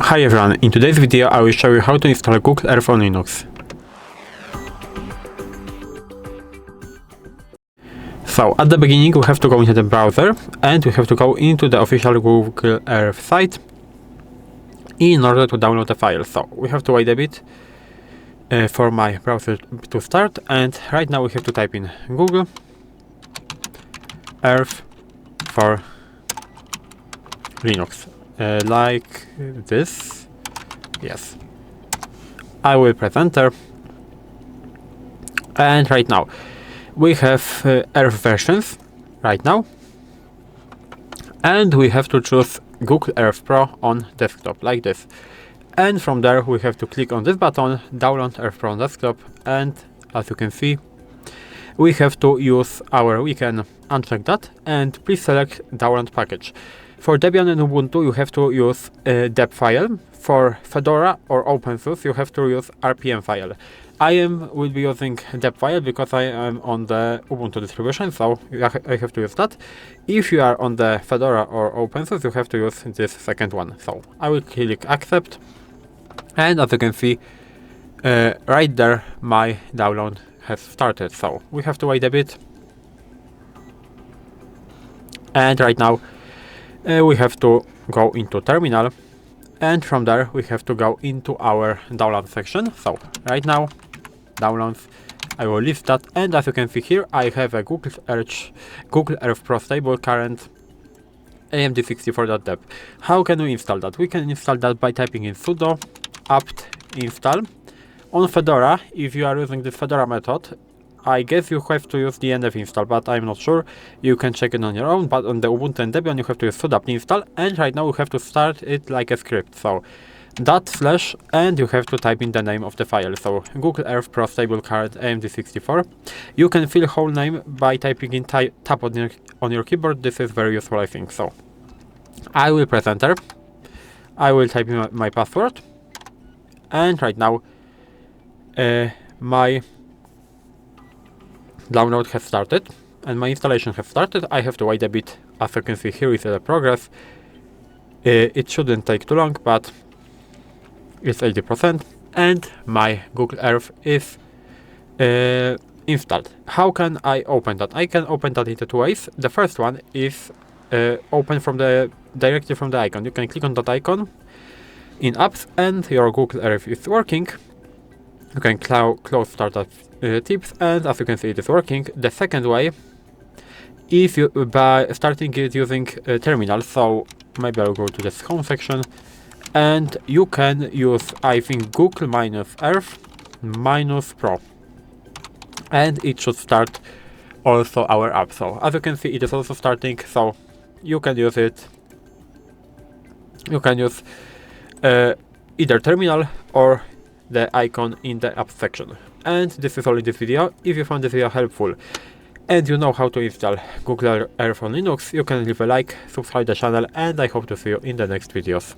Hi everyone, in today's video I will show you how to install Google Earth on Linux. So at the beginning we have to go into the browser and we have to go into the official Google Earth site in order to download the file. So we have to wait a bit for my browser to start, and right now we have to type in Google Earth for Linux. Like this. Yes. I will press enter. And right now we have Earth versions right now. And we have to choose Google Earth Pro on desktop like this. And from there we have to click on this button, download Earth Pro on desktop, and as you can see we have to use we can uncheck that and please select download package. For Debian and Ubuntu you have to use a deb file. For Fedora or OpenSUSE you have to use RPM file. I will be using deb file because I am on the Ubuntu distribution, so I have to use that. If you are on the Fedora or OpenSUSE you have to use this second one. So I will click accept, and as you can see right there my download has started. So we have to wait a bit, and right now we have to go into terminal, and from there we have to go into our download section. So right now downloads, I will list that, and as you can see here I have a Google Earth Pro stable current AMD64.deb. How can we install that? We can install that by typing in sudo apt install. On Fedora, if you are using the Fedora method, I guess you have to use the NF install, but I'm not sure. You can check it on your own, but on the Ubuntu and Debian you have to use sudo apt install, and right now we have to start it like a script. So / and you have to type in the name of the file. So Google Earth Pro stable card AMD64. You can fill whole name by typing in tab on your keyboard. This is very useful, I think. So I will press enter. I will type in my password, and right now my download has started and my installation has started. I have to wait a bit. As you can see here is the progress. It shouldn't take too long, but it's 80% and my Google Earth is installed. How can I open that? I can open that in two ways. The first one is open directly from the icon. You can click on that icon in apps and your Google Earth is working. You can close startup tips, and as you can see it is working. The second way is by starting it using terminal. So maybe I'll go to this home section, and you can use, I think, Google -Earth -Pro, and it should start also our app. So as you can see it is also starting, so you can use it. You can use either terminal or the icon in the app section. And this is all in this video. If you found this video helpful and you know how to install Google Earth on Linux, you can leave a like, subscribe the channel, and I hope to see you in the next videos.